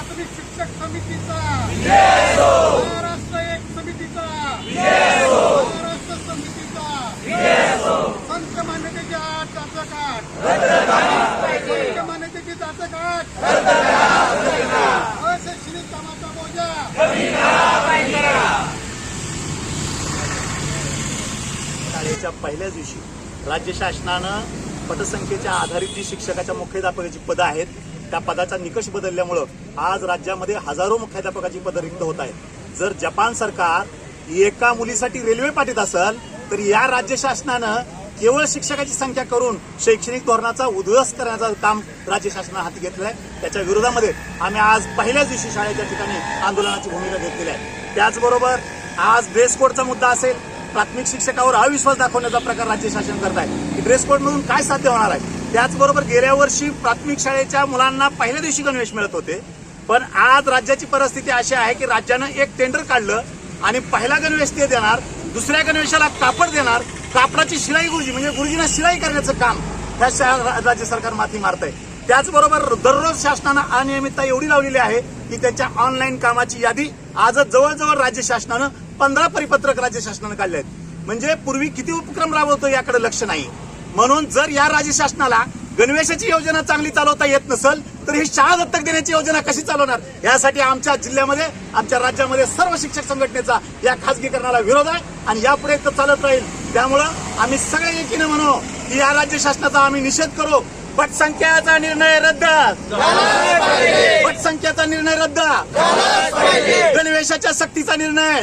प्राथमिक शिक्षक समितीचा महाराष्ट्र एक समितीचा महाराष्ट्र समितीचा संत मान्यतेची आठ जाचकाट संत मान्यतेची जाचकाट अशैक्षणिक कामाचा बोजा शाळेच्या पहिल्याच दिवशी राज्य शासनानं पटसंख्येच्या आधारित जी शिक्षकाच्या मुख्याध्यापकाची पदं आहेत त्या पदाचा निकष बदलल्यामुळं आज राज्यामध्ये हजारो मुख्याध्यापकाची पदं रिक्त होत आहेत. जर जपान सरकार एका मुलीसाठी रेल्वे पाठीत असेल तर या राज्य शासनानं केवळ शिक्षकाची संख्या करून शैक्षणिक धोरणाचा उद्ध्वस्त करण्याचं काम राज्य शासनानं हाती घेतलं आहे. त्याच्या विरोधामध्ये आम्ही आज पहिल्याच दिवशी शाळेच्या ठिकाणी आंदोलनाची भूमिका घेतलेली आहे. त्याचबरोबर आज ड्रेस कोडचा मुद्दा असेल, प्राथमिक शिक्षकावर अविश्वास दाखवण्याचा प्रकार राज्य शासन करत आहे की ड्रेस कोड मधून काय साध्य होणार आहे. त्याचबरोबर गेल्या वर्षी प्राथमिक शाळेच्या मुलांना पहिल्या दिवशी गणवेश मिळत होते, पण आज राज्याची परिस्थिती अशी आहे की राज्यानं एक टेंडर काढलं आणि पहिला गणवेश ते देणार, दुसऱ्या गणवेशाला कापड देणार, कापडाची शिलाई गुरुजी म्हणजे गुरुजींना शिलाई करण्याचं काम ह्या राज्य सरकार माथी मारत आहे. त्याचबरोबर दररोज शासनानं अनियमितता एवढी लावलेली आहे की त्यांच्या ऑनलाईन कामाची यादी आजच जवळजवळ राज्य शासनानं 15 परिपत्रक राज्य शासनानं काढले आहेत. म्हणजे पूर्वी किती उपक्रम राबवतो याकडे लक्ष नाही. म्हणून जर या राज्य शासनाला गणवेशाची योजना चांगली चालवता येत नसेल तर ही शाळा दत्तक देण्याची योजना कशी चालवणार. यासाठी आमच्या जिल्ह्यामध्ये आमच्या राज्यामध्ये सर्व शिक्षक संघटनेचा या खासगीकरणाला विरोध आहे आणि यापुढे तर चालत राहील. त्यामुळं आम्ही सगळे एकीने म्हणू की या राज्य शासनाचा आम्ही निषेध करू. पटसंख्याचा निर्णय रद्द, पटसंख्याचा निर्णय रद्द, गणवेशाच्या सक्तीचा निर्णय.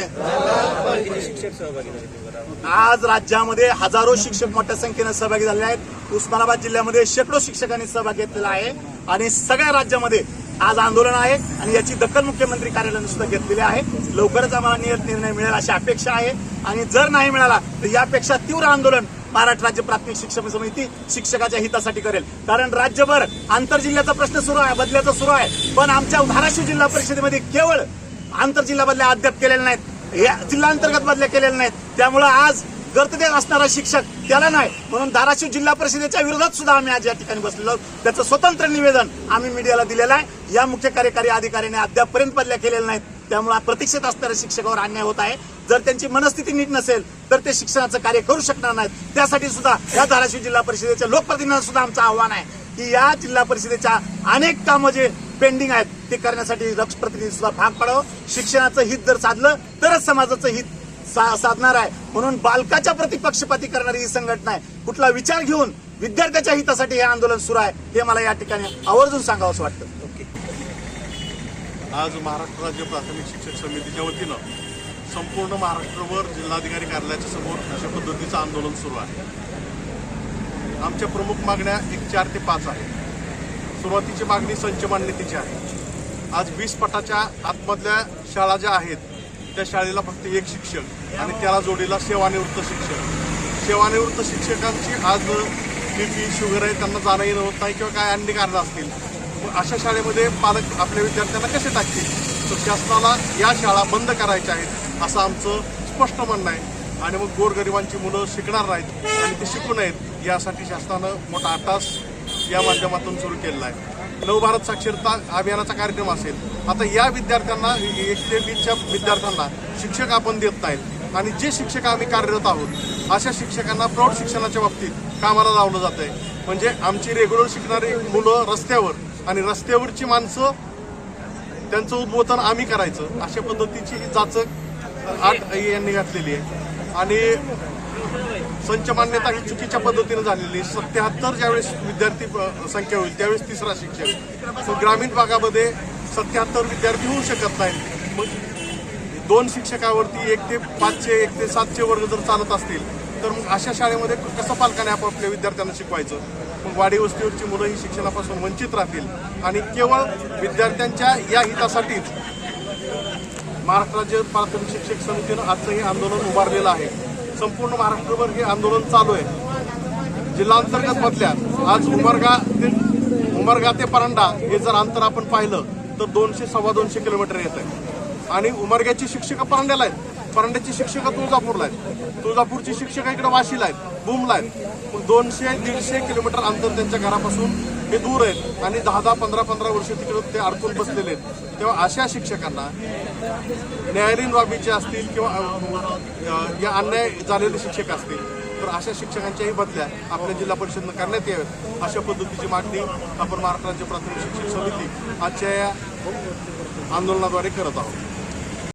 आज राज्यामध्ये हजारो शिक्षक मोठ्या संख्येने सहभागी झाले आहेत. उस्मानाबाद जिल्ह्यामध्ये शेकडो शिक्षकांनी सहभाग घेतलेला आहे आणि सगळ्या राज्यामध्ये आज आंदोलन आहे आणि याची दखल मुख्यमंत्री कार्यालयाने सुद्धा घेतलेली आहे. लवकरच आम्हाला निर्णय मिळेल अशी अपेक्षा आहे आणि जर नाही मिळाला तर यापेक्षा तीव्र आंदोलन महाराष्ट्र राज्य प्राथमिक शिक्षक समिती शिक्षकाच्या हितासाठी करेल. कारण राज्यभर आंतरजिल्ह्याचा प्रश्न सुरू आहे, बदल्याचा सुरू आहे, पण आमच्या धाराशिव जिल्हा परिषदेमध्ये केवळ आंतरजिल्हा बदल्या अद्याप केलेल्या नाहीत, जिल्हा अंतर्गत बदल्या केलेल्या नाहीत. त्यामुळे आज गर्तदेत असणारा शिक्षक त्याला नाही, म्हणून धाराशिव जिल्हा परिषदेच्या विरोधात सुद्धा आम्ही आज या ठिकाणी बसलेलो आहोत. त्याचं स्वतंत्र निवेदन आम्ही मीडियाला दिलेलं आहे. या मुख्य कार्यकारी अधिकाऱ्याने अद्यापपर्यंत बदल्या केलेल्या नाहीत. त्यामुळे प्रतीक्षेत असणाऱ्या शिक्षकावर अन्याय होत आहे. जर त्यांची मनस्थिती नीट नसेल तर ते शिक्षणाचं कार्य करू शकणार नाहीत. त्यासाठी सुद्धा या धाराशिव जिल्हा परिषदेच्या लोकप्रतिनिधींना सुद्धा आमचं आव्हान आहे की या जिल्हा परिषदेच्या अनेक कामं जे पेंडिंग आहेत ते करण्यासाठी लोकप्रतिनिधी सुद्धा भाग पाडावं. शिक्षणाचं हित जर साधलं तरच समाजाचं हित साधणार आहे. म्हणून बालकाच्या प्रति पक्षपाती करणारी ही संघटना आहे. कुठला विचार घेऊन विद्यार्थ्याच्या हितासाठी हे आंदोलन सुरू आहे हे मला या ठिकाणी आवर्जून सांगावं असं वाटतं. आज महाराष्ट्र राज्य प्राथमिक शिक्षक समितीच्या वतीनं संपूर्ण महाराष्ट्रभर जिल्हाधिकारी कार्यालयाच्या समोर अशा पद्धतीचं आंदोलन सुरू आहे. आमच्या प्रमुख मागण्या 4 ते 5 आहेत. सुरुवातीची मागणी संच मान्यतेची आहे. आज 20 पटाच्या आतमधल्या शाळा ज्या आहेत त्या शाळेला फक्त एक शिक्षक आणि त्याला जोडीला सेवानिवृत्त शिक्षक. सेवानिवृत्त शिक्षकांची आज बीपी शुगर आहे, त्यांना जाणं येणं होत नाही किंवा काय अन्य कारणं असतील. अशा शाळेमध्ये पालक आपल्या विद्यार्थ्यांना कसे टाकतील. तर शासनाला या शाळा बंद करायच्या आहेत असं आमचं स्पष्ट म्हणणं आहे. आणि मग गोरगरिबांची मुलं शिकणार नाहीत आणि ते शिकू नयेत यासाठी शासनानं मोठा अट्टास या माध्यमातून सुरू केलेला आहे. नवभारत साक्षरता अभियानाचा कार्यक्रम असेल. आता या विद्यार्थ्यांना 1 ते 20च्या विद्यार्थ्यांना शिक्षक आपण देत नाहीत आणि जे शिक्षक आम्ही कार्यरत आहोत अशा शिक्षकांना प्रौढ शिक्षणाच्या बाबतीत कामाला लावलं जात आहे. म्हणजे आमची रेग्युलर शिकणारी मुलं रस्त्यावर आणि रस्त्यावरची माणसं त्यांचं उद्बोधन आम्ही करायचं अशा पद्धतीची ही जाचक आठ यांनी घातलेली आहे. आणि संच मान्यता ही चुकीच्या पद्धतीने झालेली. 77 ज्यावेळेस विद्यार्थी संख्या होईल त्यावेळेस 3रा शिक्षक. ग्रामीण भागामध्ये 77 विद्यार्थी होऊ शकत नाही. मग 2 शिक्षकावरती 1 ते 5चे 1 ते 7चे वर्ग जर चालत असतील तर मग अशा शाळेमध्ये कसं पालकांनी आपापल्या विद्यार्थ्यांना शिकवायचं. मग वाडी वस्तीवरची मुलं ही शिक्षणापासून वंचित राहतील आणि केवळ विद्यार्थ्यांच्या या हितासाठीच महाराष्ट्र राज्य प्राथमिक शिक्षक समितीनं आजचं हे आंदोलन उभारलेलं आहे. संपूर्ण महाराष्ट्रभर हे आंदोलन चालू आहे. जिल्हांतर्गत मधल्या आज उमरगा ते परांडा हे जर अंतर आपण पाहिलं तर 200-2.25 किलोमीटर येत आहे. आणि उमरग्याची शिक्षक परांड्याला आहेत, परांड्याची शिक्षक तुळजापूरला आहेत, तुळजापूरची शिक्षक इकडे वाशीला आहेत, भूमला आहेत. 200-150 किलोमीटर अंतर त्यांच्या घरापासून हे दूर आहेत आणि 10-10, 15-15 वर्ष तिकडे ते अडकून बसलेले आहेत. तेव्हा अशा शिक्षकांना न्यायालयीन बाबीचे असतील किंवा या अन्याय झालेले शिक्षक असतील तर अशा शिक्षकांच्याही बदल्या आपल्या जिल्हा परिषदेनं करण्यात याव्यात अशा पद्धतीची मागणी आपण महाराष्ट्र राज्य प्राथमिक शिक्षक समिती आजच्या या आंदोलनाद्वारे करत आहोत.